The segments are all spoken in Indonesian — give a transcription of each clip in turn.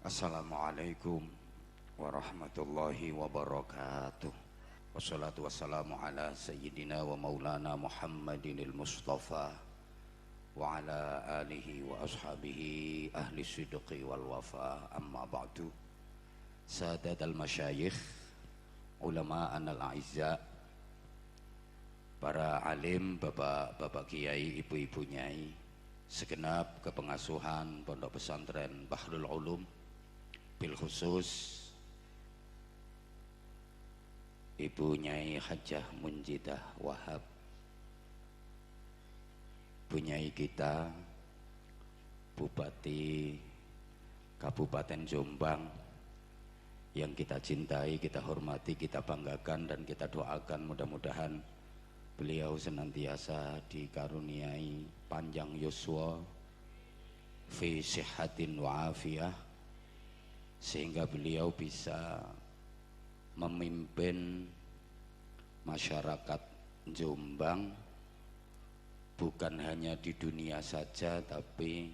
Assalamualaikum warahmatullahi wabarakatuh. Wassalatu wassalamu ala sayyidina wa maulana Muhammadinil Mustafa wa ala alihi wa ashabihi ahli sidqi wal wafa. Amma ba'du. Sadat al-masyayikh, ulama al-a'izza, para alim, bapak-bapak kiai, ibu-ibu nyai, segenap kepengasuhan Pondok Pesantren Bahrul Ulum, bil khusus Ibu Nyai Hajah Munjidah Wahab, Bu Nyai kita, Bupati Kabupaten Jombang yang kita cintai, kita hormati, kita banggakan, dan kita doakan mudah-mudahan beliau senantiasa dikaruniai panjang yuswa fi sihatin wa afiyah, sehingga beliau bisa memimpin masyarakat Jombang bukan hanya di dunia saja, tapi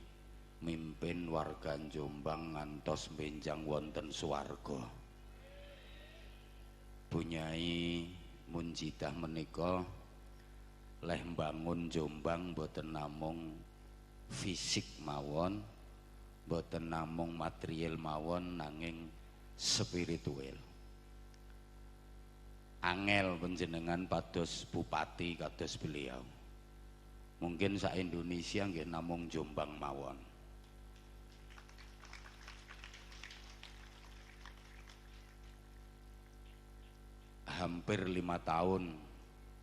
mimpin warga Jombang ngantos benjang wonten swarga. Bu Nyai Munjidah menika leh mbangun Jombang boten namung fisik mawon, boten namung material mawon, nanging spiritual. Angel panjenengan pados bupati kados beliau. Mungkin sak Indonesia nggih namung Jombang mawon. Hampir 5 tahun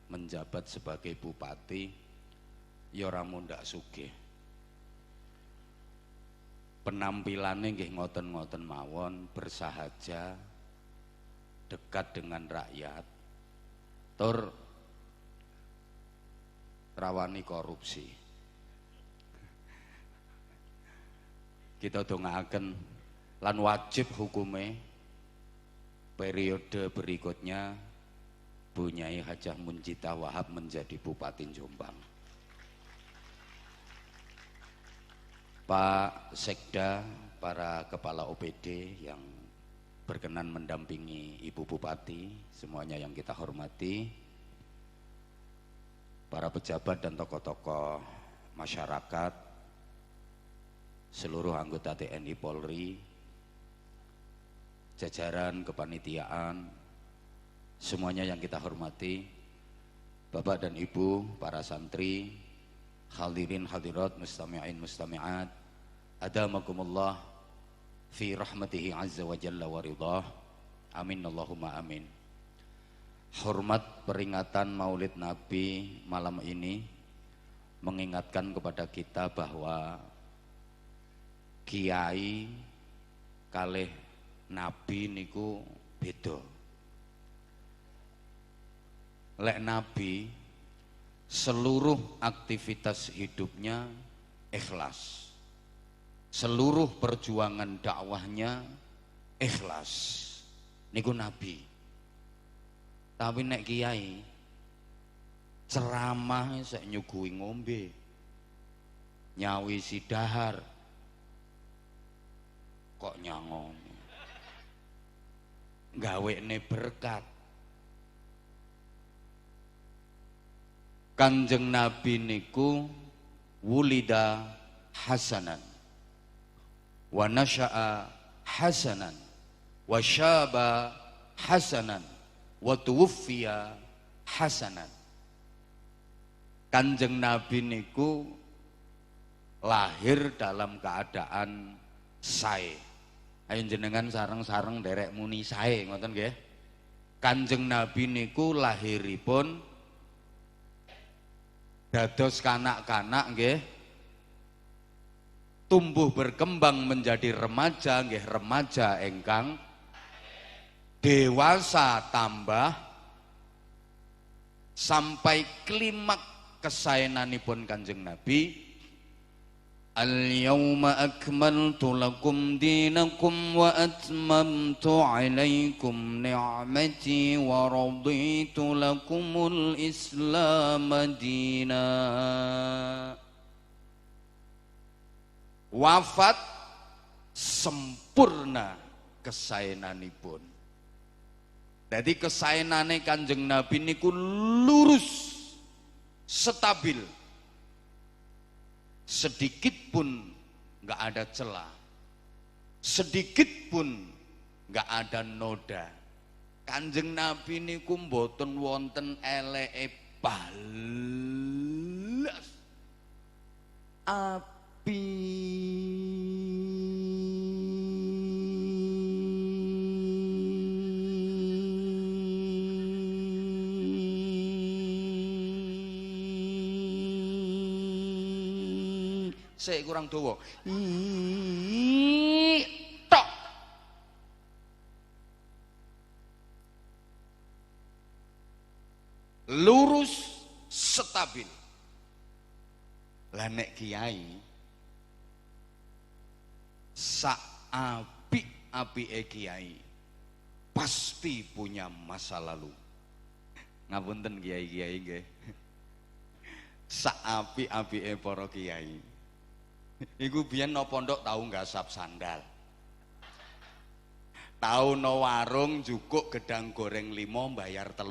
menjabat sebagai bupati, ya ora mundak sugih. Penampilannya nggih ngoten-ngoten mawon, bersahaja, dekat dengan rakyat, tur rawani korupsi. Kita dongaaken lan wajib hukume periode berikutnya Bu Nyai Hajah Munjidah Wahab menjadi Bupati Jombang. Pak Sekda, para kepala OPD yang berkenan mendampingi Ibu Bupati, semuanya yang kita hormati, para pejabat dan tokoh-tokoh masyarakat, seluruh anggota TNI Polri, jajaran kepanitiaan, semuanya yang kita hormati, Bapak dan Ibu, para santri, hadirin hadirat, mustami'in mustami'at, adamakumullah fi rahmatihi azza wa jalla wa ridhah, amin Allahumma amin. Hormat peringatan Maulid Nabi malam ini mengingatkan kepada kita bahwa kiai kalih nabi niku beda. Lek nabi seluruh aktivitas hidupnya ikhlas, seluruh perjuangan dakwahnya ikhlas, niku nabi. Tapi nek kiai ceramah sak nyuguhi ngombe, nyawisi dahar, kok nyangong, gawekne berkat. Kanjeng Nabi niku wulida hasanan wa nasha'a hasanan wa syaba hasanan wa tuwfiya hasanan. Kanjeng Nabi niku lahir dalam keadaan sae. Ayo jenengan sareng-sareng derek muni sae ngoten nggih. Kanjeng Nabi niku lahiripun dados kanak-kanak nggih, tumbuh berkembang menjadi remaja nggih, remaja engkang dewasa tambah sampai klimak kesaenanipun Kanjeng Nabi. Al-yawma akmaltu lakum dinakum wa atmamtu alaikum ni'mati wa raditu lakumul islam dina. Wafat sempurna kesaenanipun. Jadi kesaenane Kanjeng Nabi niku lurus, stabil, sedikit pun nggak ada celah, sedikit pun nggak ada noda. Kanjeng Nabi niku mboten wonten eleke balas api. Saya kurang dawa. Tok. Lurus, stabil. Lah nek kiai sak apik-apike kiai pasti punya masa lalu. Ngapunten kiai-kiai nggih. Sak apik-apike para kiai. Iku biyen no pondok tahu nggasap sandal. Tahu no warung jukuk gedang goreng 5 bayar 3.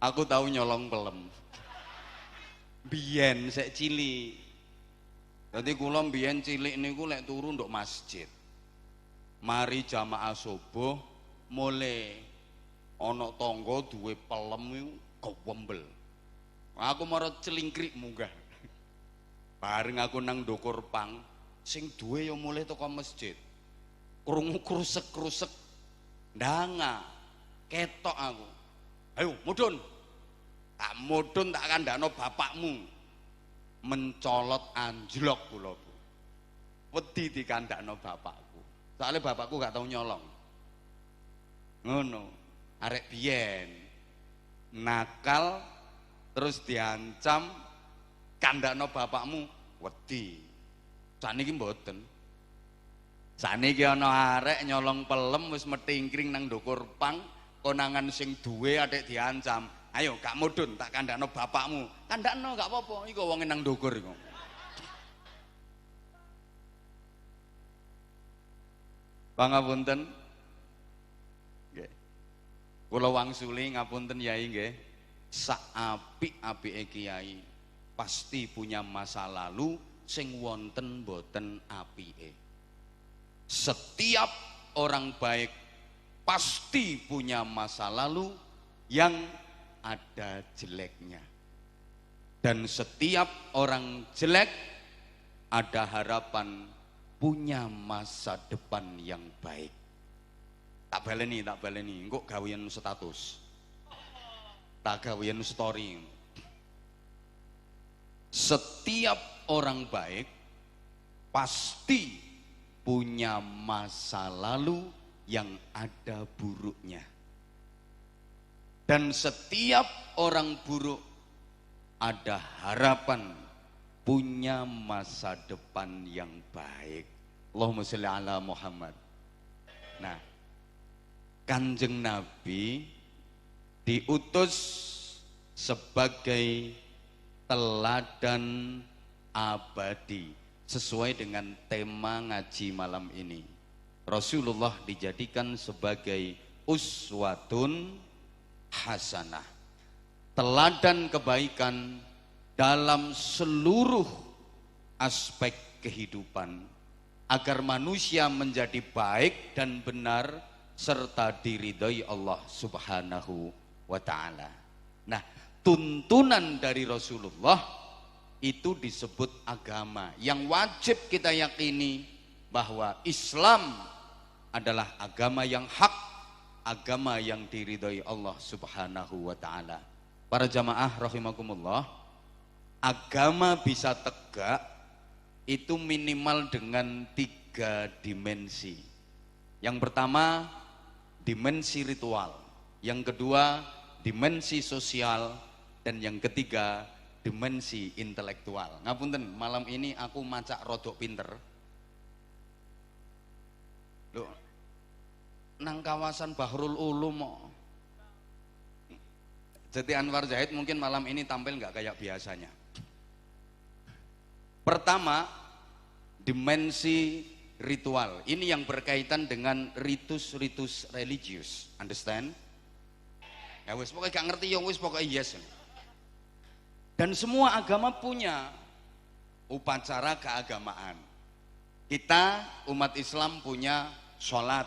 Aku tahu nyolong pelem. Biyen sek cilik. Dadi kula biyen cilik niku lek turu nduk masjid. Mari jamaah subuh mulai ana tangga duwe pelem iku kewembel. Aku marang celingkrik munggah. Bareng aku nang ndukur pang, sing duwe ya mulai teko masjid. Krungu krusek-krusek ndanga. Ketok aku. Ayo mudhun. Tak mudhun tak kandhakno bapakmu. Mencolot anjlok kula. Wedi dikandhakno bapakku. Soalnya bapakku gak tahu nyolong. Ngono, arek biyen nakal terus diancam kandhakno bapakmu wedi. Saniki mboten. Saniki ana arek nyolong pelem wis metingkring nang ndukur pang, konangan sing duwe atik diancam. Ayo gak mudhun tak kandhakno bapakmu. Kandhakno gak apa-apa, iku wong nang ndukur iku. Pangapunten. Nggih. Kula wangsuli ngapunten Yai nggih. Sak apik-apike kiai pasti punya masa lalu sing wonten boten apike. Setiap orang baik pasti punya masa lalu yang ada jeleknya. Dan setiap orang jelek ada harapan punya masa depan yang baik. Tak baleni, engko gawean status. Tak gawean story. Setiap orang baik pasti punya masa lalu yang ada buruknya. Dan setiap orang buruk ada harapan punya masa depan yang baik. Allahumma sholli ala Muhammad. Nah, Kanjeng Nabi diutus sebagai teladan abadi sesuai dengan tema ngaji malam ini. Rasulullah dijadikan sebagai uswatun hasanah, teladan kebaikan dalam seluruh aspek kehidupan agar manusia menjadi baik dan benar serta diridhoi Allah Subhanahu wa taala. Nah, tuntunan dari Rasulullah itu disebut agama yang wajib kita yakini bahwa Islam adalah agama yang hak, agama yang diridhoi Allah Subhanahu wa taala. Para jamaah rahimakumullah, agama bisa tegak itu minimal dengan 3 dimensi. Yang pertama, dimensi ritual. Yang kedua, dimensi sosial. Dan yang ketiga, dimensi intelektual. Ngapunten, malam ini aku macak rodok pinter. Loh, nang kawasan Bahrul Ulum Jadi Anwar Zahid mungkin malam ini tampil nggak kayak biasanya. Pertama, dimensi ritual. Ini yang berkaitan dengan ritus-ritus religius. Understand? Ya wis pokoknya gak ngerti ya wis pokoknya yes. Dan semua agama punya upacara keagamaan. Kita umat Islam punya sholat,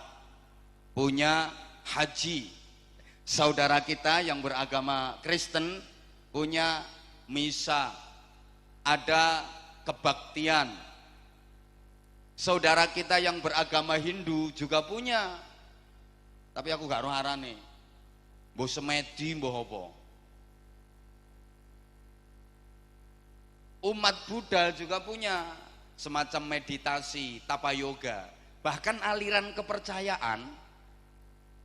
punya haji. Saudara kita yang beragama Kristen punya misa, ada kebaktian. Saudara kita yang beragama Hindu juga punya. Tapi aku gak roh arane. Mbah semedi mbah apa. Umat Buddha juga punya semacam meditasi, tapa yoga. Bahkan aliran kepercayaan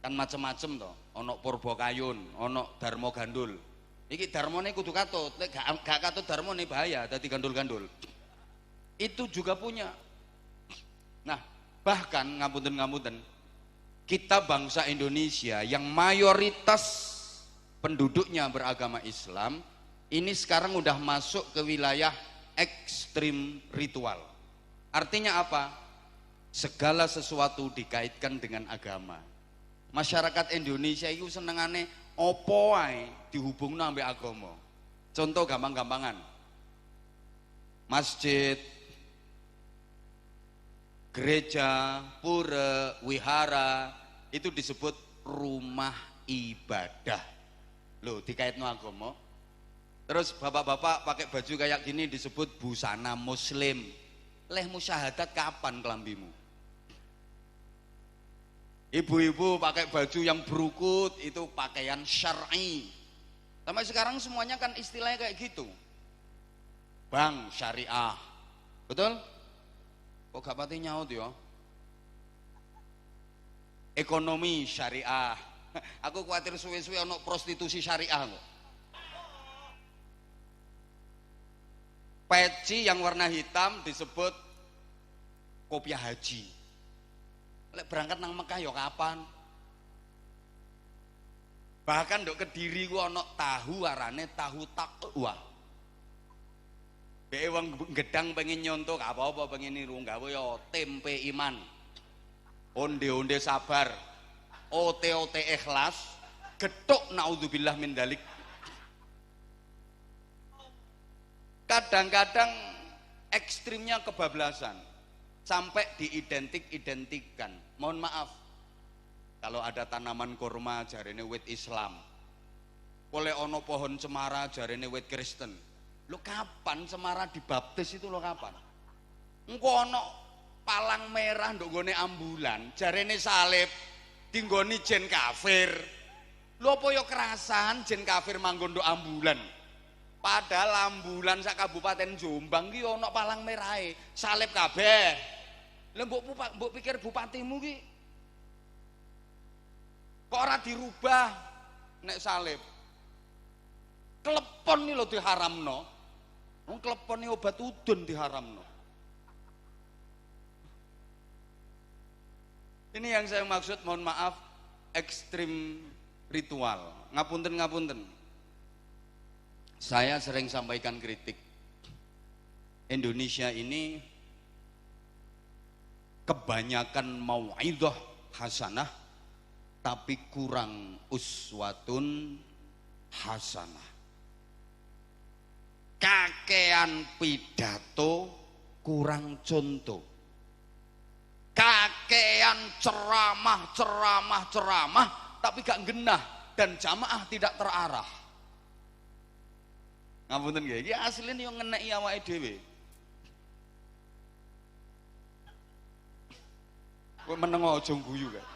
kan macam-macam toh. Ono Purba Kayun, ono Darmo Gandul. Iki darmone kudu katut, nek gak katut darmone bahaya dadi gandul-gandul. Itu juga punya. Nah, bahkan ngapunten-ngapunten, kita bangsa Indonesia yang mayoritas penduduknya beragama Islam ini sekarang udah masuk ke wilayah ekstrim ritual. Artinya apa? Segala sesuatu dikaitkan dengan agama. Masyarakat Indonesia itu senengane opo wae dihubungno ambek agama. Contoh gampang-gampangan. Masjid, gereja, pura, wihara itu disebut rumah ibadah. Loh, dikaitno agama. Terus bapak-bapak pakai baju kayak gini disebut busana muslim. Leh musyahadat kapan kelambimu? Ibu-ibu pakai baju yang berukut itu pakaian syar'i. Sampai sekarang semuanya kan istilahnya kayak gitu. Bank syariah. Betul? Kok gak pati nyaut ya? Ekonomi syariah. Aku khawatir suwe-suwe ono prostitusi syariah kok. Peci yang warna hitam disebut kopiah haji. Lek berangkat nang Mekah ya kapan? Bahkan ndok Kediri ku ono tahu arane tahu takwa. Dhewe wong gedang pengen nyontok apa-apa pengen niru gawe ya tempe iman. Onde-onde sabar. Ote-ote ikhlas, gethuk naudzubillah min dalik. Kadang-kadang ekstrimnya kebablasan sampai diidentik-identikkan. Mohon maaf, kalau ada tanaman kurma jarene wit Islam, oleh ono pohon cemara jarene wit Kristen. Lo kapan cemara dibaptis itu lo kapan? Engko ono palang merah ndok gone ambulan jarene salib dinggoni jen kafir. Lo apa yo kerasan jen kafir manggon ndok ambulan? Padahal ambulan sak Kabupaten Jombang ki ono palang merahe, salib kabeh. Lah mbok pikir bupatimu ki kok ora dirubah nek salib? Klepon iki lho diharamno. Wong klepon iki obat udun diharamno. Ini yang saya maksud, mohon maaf, ekstrim ritual. Ngapunten. Saya sering sampaikan kritik. Indonesia ini kebanyakan mau'idhah hasanah tapi kurang uswatun hasanah. Kakean pidato kurang contoh. Kakean ceramah tapi gak genah dan jamaah tidak terarah. Ngapunten nggih, iki asline yo ngeneki awake dhewe. Kowe meneng aja guyu kan.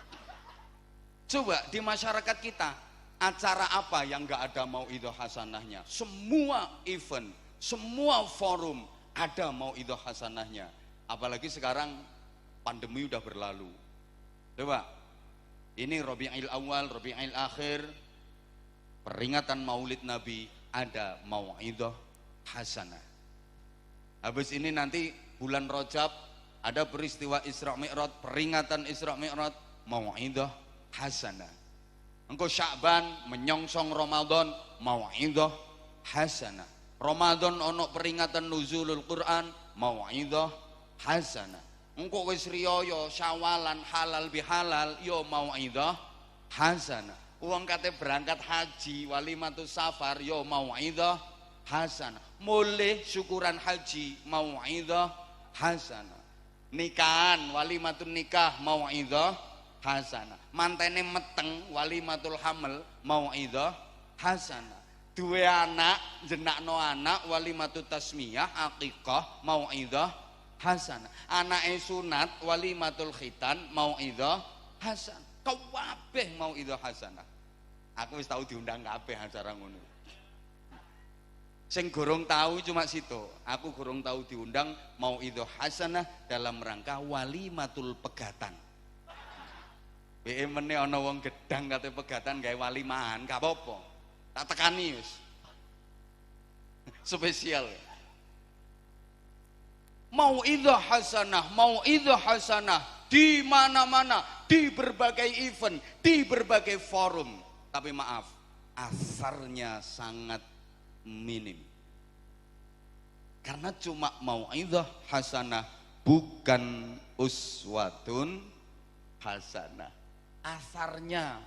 Coba di masyarakat kita, acara apa yang enggak ada mau'idhah hasanahnya? Semua event, semua forum ada mau'idhah hasanahnya. Apalagi sekarang pandemi udah berlalu. Coba, ini Rabiul Awal, Rabiul Akhir, peringatan Maulid Nabi, ada mau'idhah hasanah. Habis ini nanti bulan Rajab ada peristiwa Isra Mi'raj, peringatan Isra Mi'raj, mau'idhah hasanah. Engko Sya'ban menyongsong Ramadan mau'izah hasanah. Ramadan ono peringatan nuzulul Quran mau'izah hasanah. Engko wis riyaya Syawalan halal bihalal yo mau'izah hasanah. Wong kate berangkat haji walimatus safar yo mau'izah hasanah. Mulih syukuran haji mau'izah hasanah. Nikahan walimatun nikah mau'izah hasanah. Mantene meteng walimatul hamil mau'izah hasanah. Duwe anak jenakno anak walimatut tasmiyah akikah mau'izah hasanah. Anake sunat walimatul khitan mau'izah hasanah. Kabeh mau'izah hasanah. Aku wis tau diundang kabeh acara ngono. Sing gorong tahu cuma situ. Aku gorong tahu diundang mau'izah hasanah dalam rangka walimatul pegatan. Meneh ana wong gedang kate pegatan gawe walimahan, gak apa-apa. Tak tekani wis. Spesial. Mau'izah hasanah di mana-mana, di berbagai event, di berbagai forum. Tapi maaf, asarnya sangat minim. Karena cuma mau'izah hasanah, bukan uswatun hasanah. Asarnya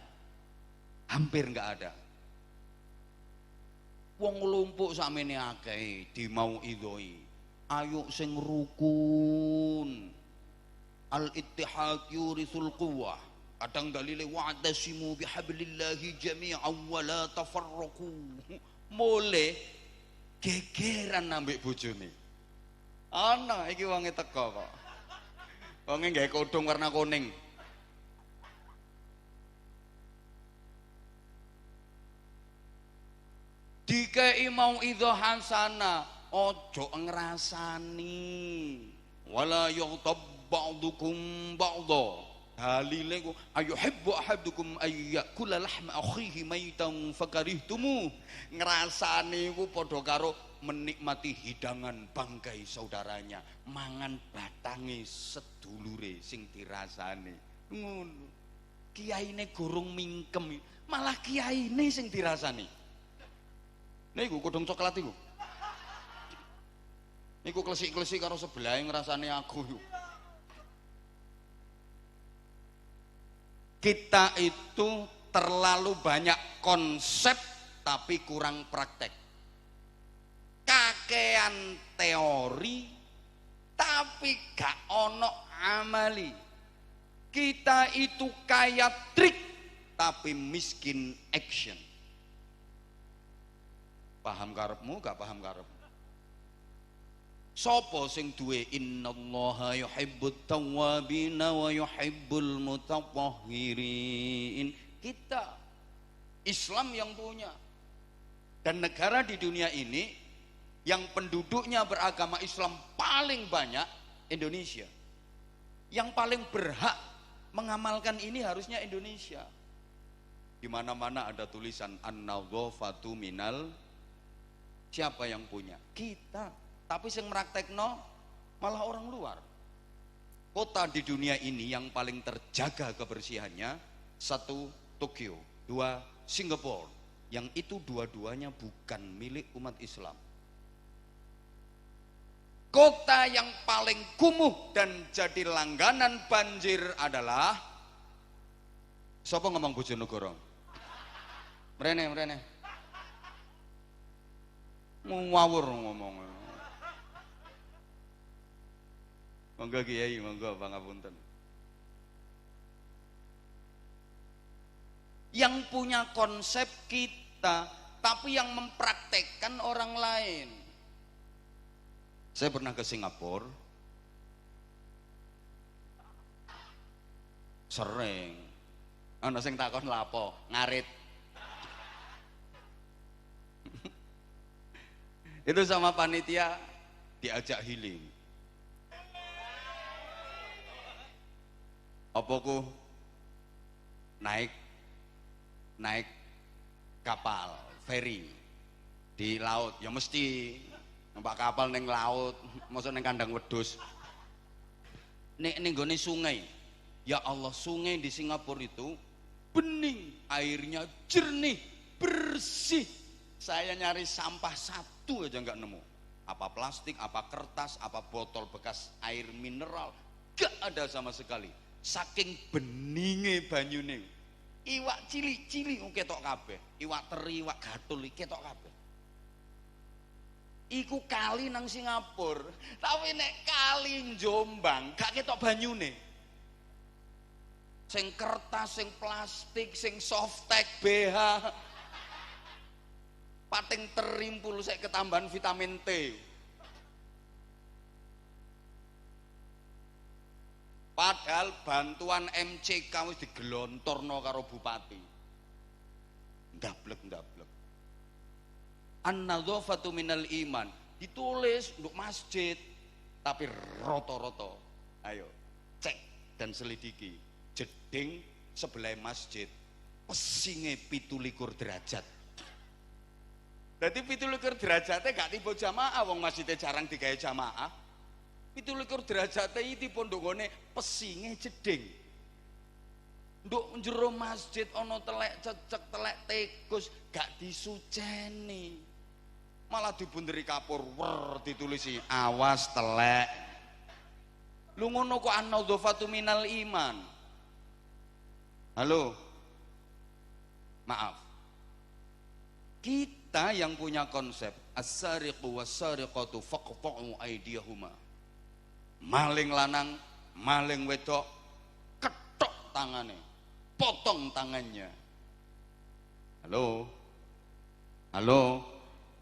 hampir nggak ada. Wong lumpuk sakmene akeh di mau'idhoi. Ayo sing rukun. Al-ittihad yurisul quwwah. Kadang dalile wa'tasimu bihablillahi jami'an wa la tafarraqu. Mule gegeran ambek bojone. Ana iki wonge teko kok. Wonge gawe kodhong warna kuning. Dikei mau'izah hasanah, ojo ngrasani. Wala yaghtab ba'dukum ba'dha. Dalile ku ayuhibbu ahadukum ayyakula lahma akhihi maitan fakarihtumu. Ngrasani ku padha karo menikmati hidangan bangkai saudaranya, mangan batange sedulure sing dirasani. Ngono. Kiyaine gorong mingkem, malah kiyaine sing dirasani. Niku kodhong coklat iku. Niku klesik-klesik karo sebelahe ngrasani aku yuk. Kita itu terlalu banyak konsep tapi kurang praktek. Kakean teori tapi gak ono amali. Kita itu kaya trik tapi miskin action. Paham karepmu gak paham karepmu? Sopo sing duwe innallaha yuhibbut tawwabina wa yuhibbul mutatahhirin? Kita Islam yang punya. Dan negara di dunia ini yang penduduknya beragama Islam paling banyak Indonesia. Yang paling berhak mengamalkan ini harusnya Indonesia. Di mana-mana ada tulisan an-nadhafatu minal. Siapa yang punya? Kita. Tapi yang meraktekno malah orang luar. Kota di dunia ini yang paling terjaga kebersihannya, 1 Tokyo, 2 Singapura. Yang itu dua-duanya bukan milik umat Islam. Kota yang paling kumuh dan jadi langganan banjir adalah siapa ngomong Bojonegoro? Mrene. Ngawur ngomong. Monggo Kiai, monggo pangapunten. Yang punya konsep kita, tapi yang mempraktekkan orang lain. Saya pernah ke Singapura. Sering. Ana sing takon lapo, ngarit. Itu sama panitia diajak healing. Apa ku naik kapal feri di laut, ya mesti numpak kapal neng laut, maksud neng kandang wedhus. Ning nggone sungai. Ya Allah, sungai di Singapura itu bening, airnya jernih, bersih. Saya nyari sampah satu aja nggak nemu. Apa plastik, apa kertas, apa botol bekas air mineral, gak ada sama sekali. Saking beninge banyune. Iwak cilik-cilik ketok kabeh. Iwak teri, iwak gatul ketok kabeh. Iku kali nang Singapura, tapi nek kali Jombang gak ketok banyune. Sing kertas, sing plastik, sing softtek, BH. Pating terimpul saya ketambahan vitamin T. Padahal bantuan MCK wis digelontorno karo bupati. Ndablek. An-nadzafatu minal iman ditulis untuk masjid, tapi roto-roto. Ayo cek dan selidiki. Jeding sebelah masjid pesinge 17 derajat. Jadi 17 derajatnya gak tiba jamaah, wong masjidnya jarang digawe jamaah. 17 derajatnya itu pondokone pesinge jeding. Nduk njero masjid ono telek cecek, telek tikus, gak disuceni. Malah dibunderi kapur, wer ditulisi awas telek. Lu ngono kok an-nadzafatu minal iman. Halo. Maaf. Kita yang punya konsep as-sariqu was-sariqatu faqta'u aydiyahuma. Maling lanang, maling wedok, ketok tangane, potong tangannya. Halo.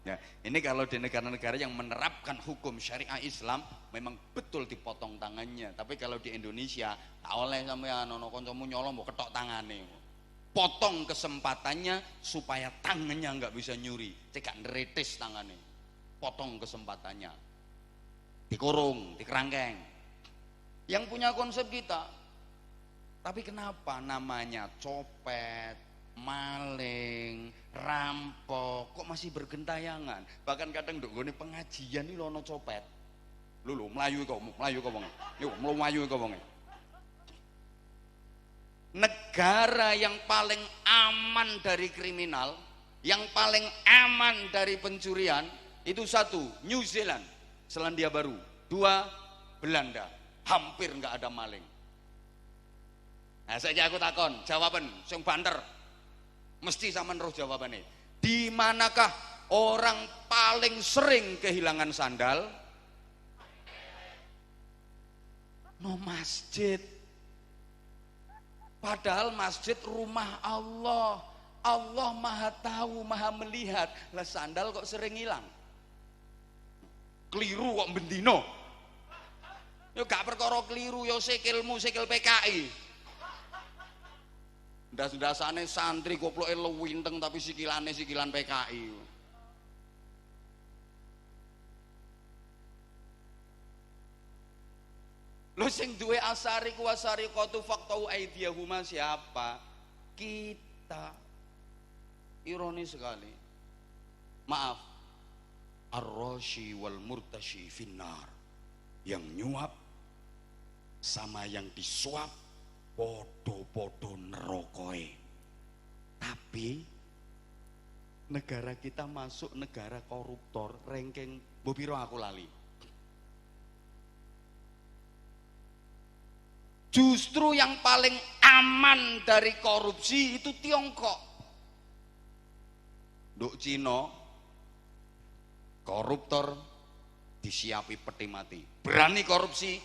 Ya, ini kalau di negara-negara yang menerapkan hukum syariah Islam memang betul dipotong tangannya. Tapi kalau di Indonesia, tak oleh sampean ono kancamu nyolong mbok ketok tangane. Potong kesempatannya supaya tangannya nggak bisa nyuri, cekak neretis tangannya, potong kesempatannya, dikurung, dikerangkeng. Yang punya konsep kita, tapi kenapa namanya copet, maling, rampok, kok masih bergentayangan? Bahkan kadang nduk nggone pengajian iki lono copet. Lho mlayu kok wong. Yo mlayu kok wong. Negara yang paling aman dari kriminal, yang paling aman dari pencurian itu satu, New Zealand, Selandia Baru. Dua, Belanda, hampir nggak ada maling. Nah, saya aku takon, jawaban sing banter. Mesti sampean roh jawabannya. Di manakah orang paling sering kehilangan sandal? No masjid. Padahal masjid rumah Allah. Allah maha tahu, maha melihat. Lah sandal kok sering hilang? Keliru kok bendino. Yo gak perkara keliru, yo sikilmu sikil PKI. Ndas-ndasane santri koploke lewinteng tapi sikilane sikilan PKI. Lo sing duwe asariku wasariqatu faqtau aydiyahuma siapa? Kita. Ironis sekali. Maaf. Ar-rashi wal murtashi finnar. Yang nyuap sama yang disuap podo-podo nerokoe. Tapi negara kita masuk negara koruptor, ranking bobiro aku lali. Justru yang paling aman dari korupsi itu Tiongkok. Nduk Cina koruptor disiapi peti mati. Berani korupsi,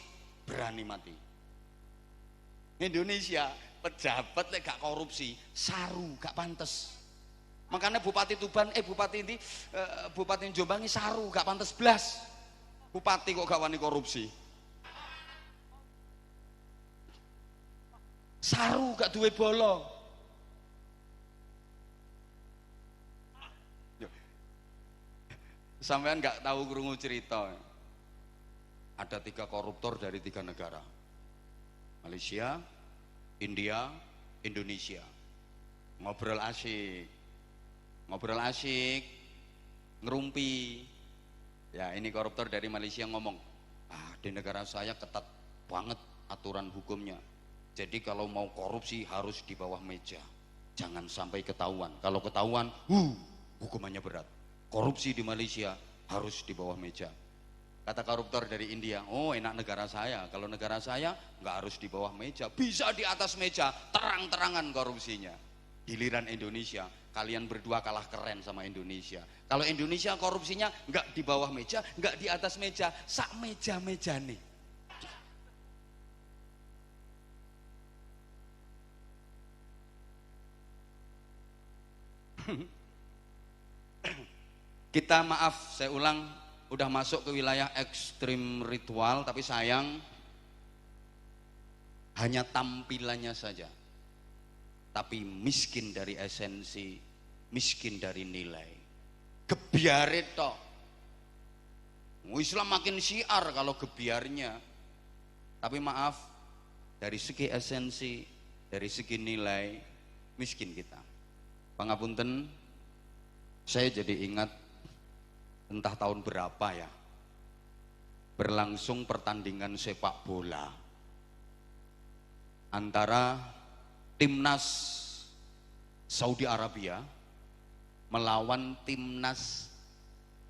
berani mati. Indonesia pejabat lek gak korupsi, saru gak pantes. Makanya Bupati Tuban, Bupati Jombang ini saru gak pantes blas. Bupati kok gak wani korupsi. Saru gak duwe bolong. Sampean gak tahu krungu cerita. Ada 3 koruptor dari 3 negara. Malaysia, India, Indonesia. Ngobrol asik, ngerumpi. Ya ini koruptor dari Malaysia ngomong, di negara saya ketat banget aturan hukumnya. Jadi kalau mau korupsi harus di bawah meja. Jangan sampai ketahuan. Kalau ketahuan, hukumannya berat. Korupsi di Malaysia harus di bawah meja. Kata koruptor dari India, oh enak negara saya. Kalau negara saya nggak harus di bawah meja, bisa di atas meja, terang-terangan korupsinya. Giliran Indonesia, kalian berdua kalah keren sama Indonesia. Kalau Indonesia korupsinya nggak di bawah meja, nggak di atas meja, sak meja-meja nih. Kita maaf, saya ulang, udah masuk ke wilayah ekstrim ritual, tapi sayang hanya tampilannya saja, tapi miskin dari esensi, miskin dari nilai. Gebiare tok. Islam makin syiar kalau gebiarnya. Tapi maaf, dari segi esensi, dari segi nilai, miskin kita. Pangapunten, saya jadi ingat entah tahun berapa ya, berlangsung pertandingan sepak bola antara timnas Saudi Arabia melawan timnas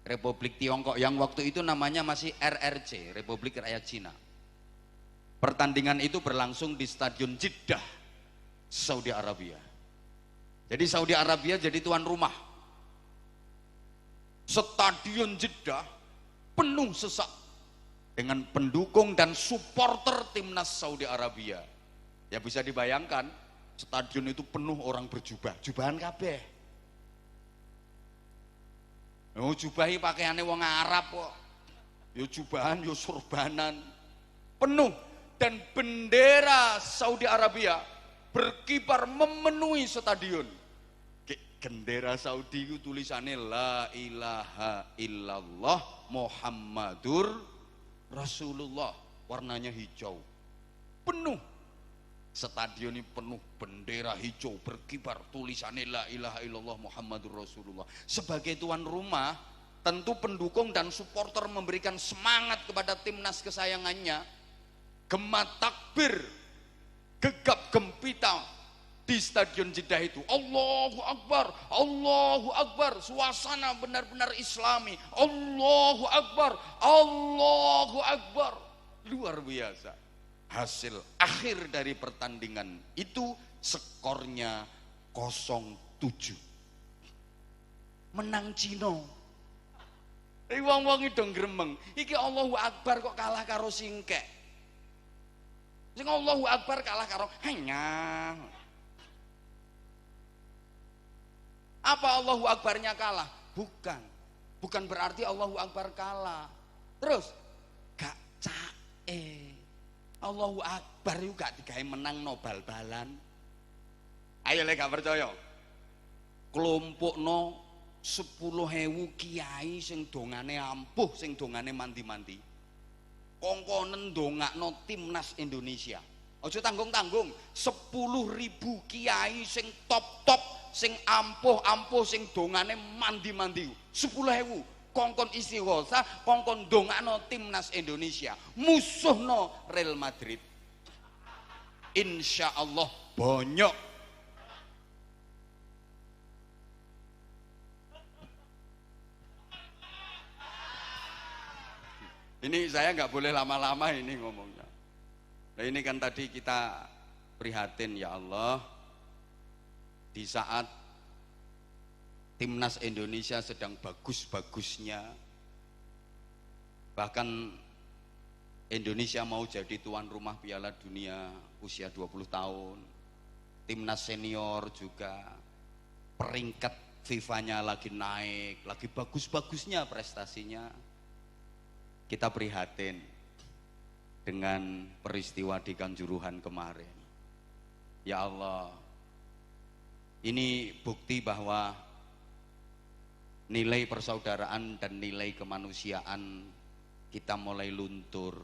Republik Tiongkok yang waktu itu namanya masih RRC, Republik Rakyat Cina. Pertandingan itu berlangsung di Stadion Jeddah, Saudi Arabia. Jadi Saudi Arabia jadi tuan rumah. Stadion Jeddah penuh sesak dengan pendukung dan supporter timnas Saudi Arabia. Ya bisa dibayangkan, stadion itu penuh orang berjubah, jubahan kabeh. Oh, jubahi pakaiannya wong Arab kok. Yo jubahan, yo surbanan. Penuh, dan bendera Saudi Arabia berkibar memenuhi stadion. Bendera Saudi itu tulisannya La ilaha illallah Muhammadur Rasulullah, warnanya hijau. Penuh stadion ini, penuh bendera hijau berkibar, tulisannya La ilaha illallah Muhammadur Rasulullah. Sebagai tuan rumah, tentu pendukung dan supporter memberikan semangat kepada timnas kesayangannya. Gema takbir, gegap gempita di Stadion Jeddah itu. Allahu Akbar, Allahu Akbar. Suasana benar-benar islami. Allahu Akbar, Allahu Akbar. Luar biasa. Hasil akhir dari pertandingan itu skornya 0-7. Menang Cino. Wong-wong itu gremeng. Iki Allahu Akbar kok kalah karo singkek. Sing Allahu Akbar kalah karo hanya. Apa Allahu Akbarnya kalah? Bukan. Bukan berarti Allahu Akbar kalah. Terus gak cae. Allahu Akbar itu gak digawe menang no bal-balan. Ayo lek gak percaya. Kelompokno 10.000 kiai sing dongane ampuh, sing dongane mandi-mandi. Kongkonen ndongakno timnas Indonesia. Aja tanggung-tanggung, 10.000 kiai sing top-top, sing ampuh-ampuh, sing dongane mandi-mandi. 10.000 kongkon istighosa, kongkon dongakno timnas Indonesia, musuhno Real Madrid. Insya Allah banyak. Ini saya nggak boleh lama-lama ini ngomongnya. Nah ini kan tadi kita prihatin, ya Allah, di saat timnas Indonesia sedang bagus-bagusnya, bahkan Indonesia mau jadi tuan rumah Piala Dunia usia 20 tahun, timnas senior juga peringkat FIFA-nya lagi naik, lagi bagus-bagusnya prestasinya. Kita prihatin dengan peristiwa di Kanjuruhan kemarin. Ya Allah, ini bukti bahwa nilai persaudaraan dan nilai kemanusiaan kita mulai luntur.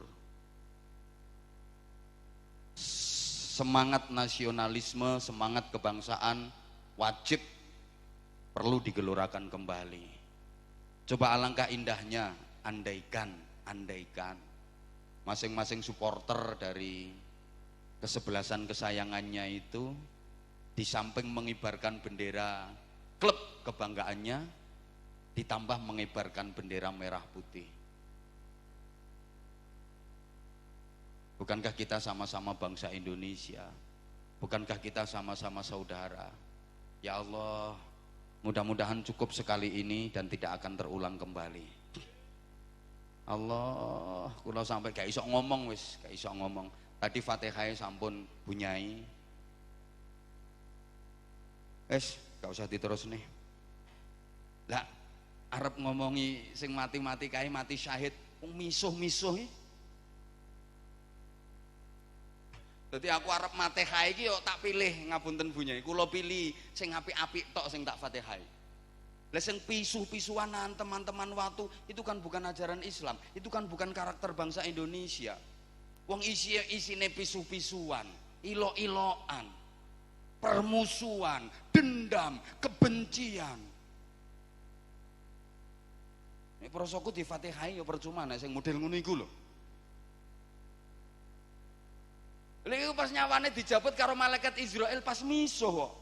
Semangat nasionalisme, semangat kebangsaan wajib perlu digelorakan kembali. Coba alangkah indahnya andaikan masing-masing supporter dari kesebelasan kesayangannya itu di samping mengibarkan bendera klub kebanggaannya ditambah mengibarkan bendera merah putih. Bukankah kita sama-sama bangsa Indonesia? Bukankah kita sama-sama saudara? Ya Allah, mudah-mudahan cukup sekali ini dan tidak akan terulang kembali. Allah, kula sampai gak iso ngomong wis, gak iso ngomong. Tadi Fatihah sampun bunyai. Wis, gak usah diterus nih. Lah, arep ngomongi sing mati-mati kae mati syahid, misuh-misuh. Jadi aku arep Fatihah iki yo tak pilih ngapunten bunyai. Kula pilih sing apik-apik tok sing tak Fatihah. Lah sing pisuh-pisuhan teman-teman waktu itu kan bukan ajaran Islam, itu kan bukan karakter bangsa Indonesia. Wong isine pisuh-pisuhan, ilo-iloan, permusuhan, dendam, kebencian. Nek prosoku di Fatihah yo percuma nek sing model ngono iku lho. Lha iku pas nyawane dijabut karo malaikat Israel pas misuh kok.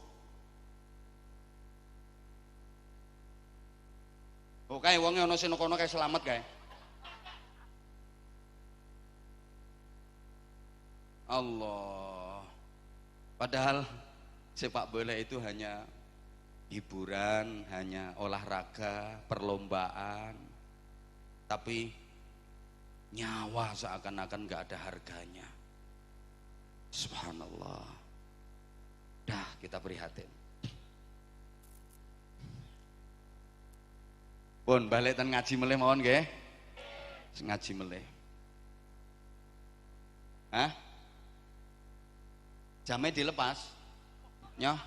Oh kae wonge ana sing kono kae selamat kae. Allah. Padahal sepak bola itu hanya hiburan, hanya olahraga, perlombaan. Tapi nyawa seakan-akan gak ada harganya. Subhanallah. Dah kita prihatin. Pun balik ten ngaji meleh mawon nggih. Ngaji meleh. Hah? Jamnya dilepas. Nyoh.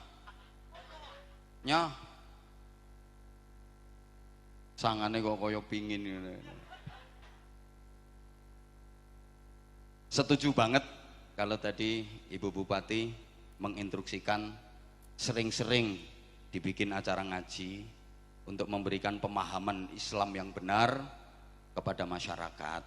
Nyoh. Sangane kok kaya pingin ngene. Setuju banget kalau tadi Ibu Bupati menginstruksikan sering-sering dibikin acara ngaji untuk memberikan pemahaman Islam yang benar kepada masyarakat.